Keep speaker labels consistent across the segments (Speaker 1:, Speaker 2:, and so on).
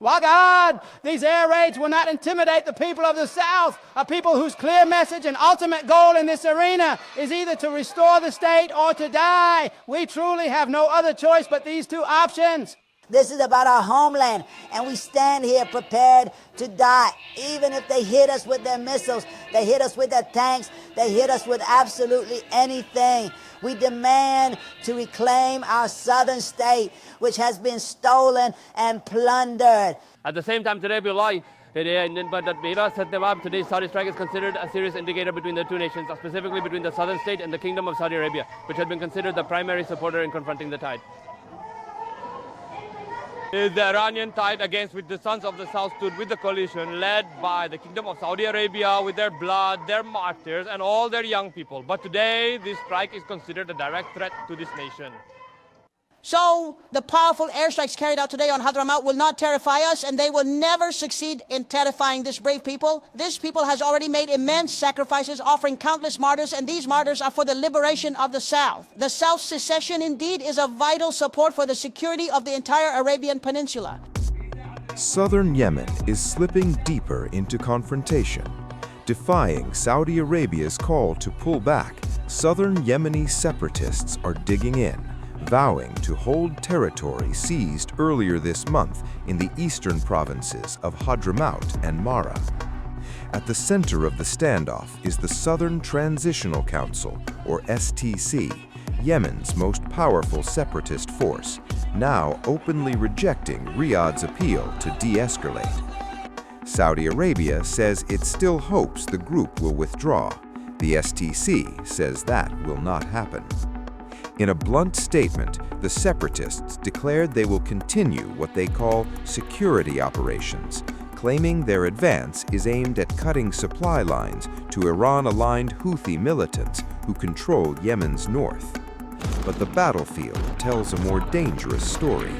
Speaker 1: My God, these air raids will not intimidate the people of the South, a people whose clear message and ultimate goal in this arena is either to restore the state or to die. We truly have no other choice but these two options.
Speaker 2: This is about our homeland, and we stand here prepared to die. Even if they hit us with their missiles, they hit us with their tanks, they hit us with absolutely anything. We demand to reclaim our southern state, which has been stolen and plundered.
Speaker 3: At the same time, today, today's Saudi strike is considered a serious indicator between the two nations, specifically between the southern state and the Kingdom of Saudi Arabia, which had been considered the primary supporter in confronting the tide. Is the Iranian tide against which the sons of the South stood with the coalition led by the Kingdom of Saudi Arabia with their blood, their martyrs, and all their young people. But today, this strike is considered a direct threat to this nation.
Speaker 4: So the powerful airstrikes carried out today on Hadramout will not terrify us, and they will never succeed in terrifying this brave people. This people has already made immense sacrifices, offering countless martyrs, and these martyrs are for the liberation of the South. The South's secession indeed is a vital support for the security of the entire Arabian Peninsula.
Speaker 5: Southern Yemen is slipping deeper into confrontation. Defying Saudi Arabia's call to pull back, southern Yemeni separatists are digging in, vowing to hold territory seized earlier this month in the eastern provinces of Hadramout and Mahra. At the center of the standoff is the Southern Transitional Council, or STC, Yemen's most powerful separatist force, now openly rejecting Riyadh's appeal to de-escalate. Saudi Arabia says it still hopes the group will withdraw. The STC says that will not happen. In a blunt statement, the separatists declared they will continue what they call security operations, claiming their advance is aimed at cutting supply lines to Iran-aligned Houthi militants who control Yemen's north. But the battlefield tells a more dangerous story.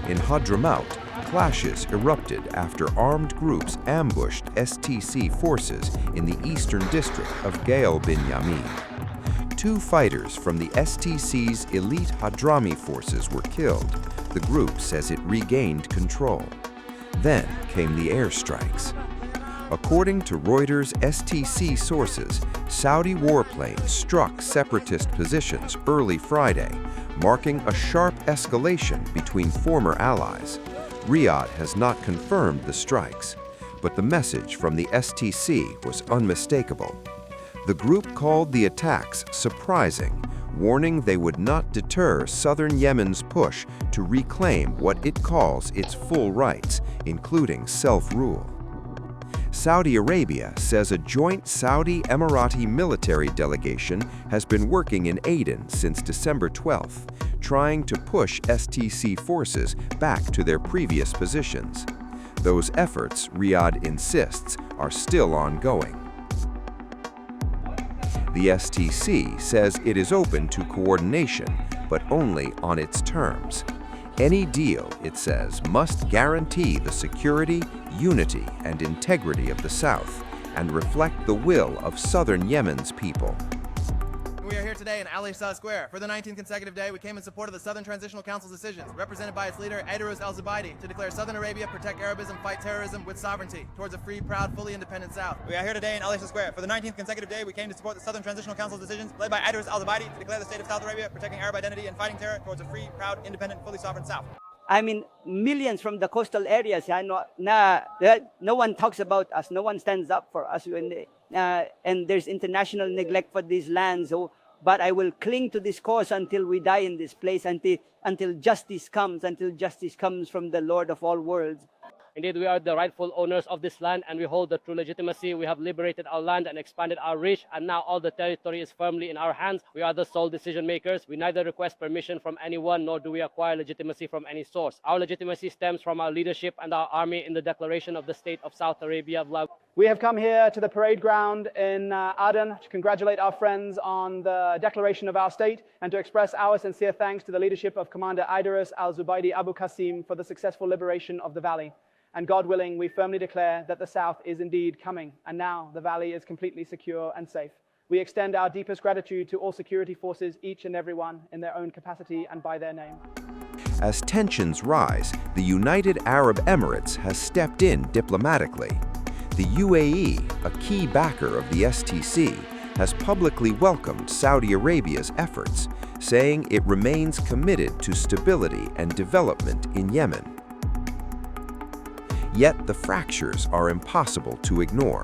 Speaker 5: In Hadramout, clashes erupted after armed groups ambushed STC forces in the eastern district of Gail bin Yamin. 2 fighters from the STC's elite Hadrami forces were killed. The group says it regained control. Then came the airstrikes. According to Reuters' STC sources, Saudi warplanes struck separatist positions early Friday, marking a sharp escalation between former allies. Riyadh has not confirmed the strikes, but the message from the STC was unmistakable. The group called the attacks surprising, warning they would not deter southern Yemen's push to reclaim what it calls its full rights, including self-rule. Saudi Arabia says a joint Saudi-Emirati military delegation has been working in Aden since December 12th, trying to push STC forces back to their previous positions. Those efforts, Riyadh insists, are still ongoing. The STC says it is open to coordination, but only on its terms. Any deal, it says, must guarantee the security, unity, and integrity of the South and reflect the will of southern Yemen's people.
Speaker 6: We are here today in Ali Shah Square. For the 19th consecutive day, we came in support of the Southern Transitional Council's decisions, represented by its leader, Aden al-Zubaydi, to declare Southern Arabia protect Arabism, fight terrorism with sovereignty towards a free, proud, fully independent South.
Speaker 7: We are here today in Ali Shah Square. For the 19th consecutive day, we came to support the Southern Transitional Council's decisions, led by Aden al-Zubaydi, to declare the state of South Arabia protecting Arab identity and fighting terror towards a free, proud, independent, fully sovereign South.
Speaker 8: I mean, millions from the coastal areas, no one talks about us, no one stands up for us, and there's international neglect for these lands. But I will cling to this cause until we die in this place, until justice comes from the Lord of all worlds.
Speaker 3: Indeed, we are the rightful owners of this land, and we hold the true legitimacy. We have liberated our land and expanded our reach, and now all the territory is firmly in our hands. We are the sole decision makers. We neither request permission from anyone, nor do we acquire legitimacy from any source. Our legitimacy stems from our leadership and our army in the declaration of the state of South Arabia.
Speaker 9: We have come here to the parade ground in Aden to congratulate our friends on the declaration of our state and to express our sincere thanks to the leadership of Commander Aden al-Zubaydi Abu Qasim for the successful liberation of the valley. And God willing, we firmly declare that the South is indeed coming, and now the valley is completely secure and safe. We extend our deepest gratitude to all security forces, each and every one in their own capacity and by their name.
Speaker 5: As tensions rise, the United Arab Emirates has stepped in diplomatically. The UAE, a key backer of the STC, has publicly welcomed Saudi Arabia's efforts, saying it remains committed to stability and development in Yemen. Yet the fractures are impossible to ignore.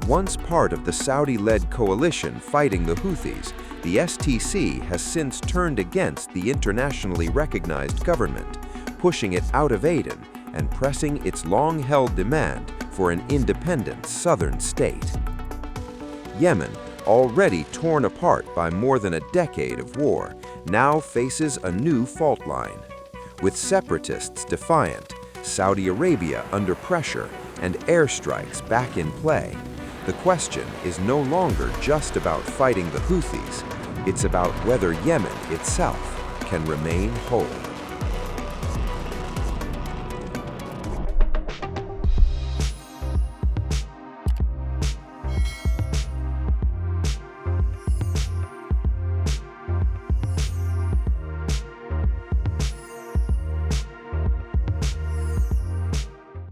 Speaker 5: Once part of the Saudi-led coalition fighting the Houthis, the STC has since turned against the internationally recognized government, pushing it out of Aden and pressing its long-held demand for an independent southern state. Yemen, already torn apart by more than a decade of war, now faces a new fault line. With separatists defiant, Saudi Arabia under pressure, and airstrikes back in play, the question is no longer just about fighting the Houthis, it's about whether Yemen itself can remain whole.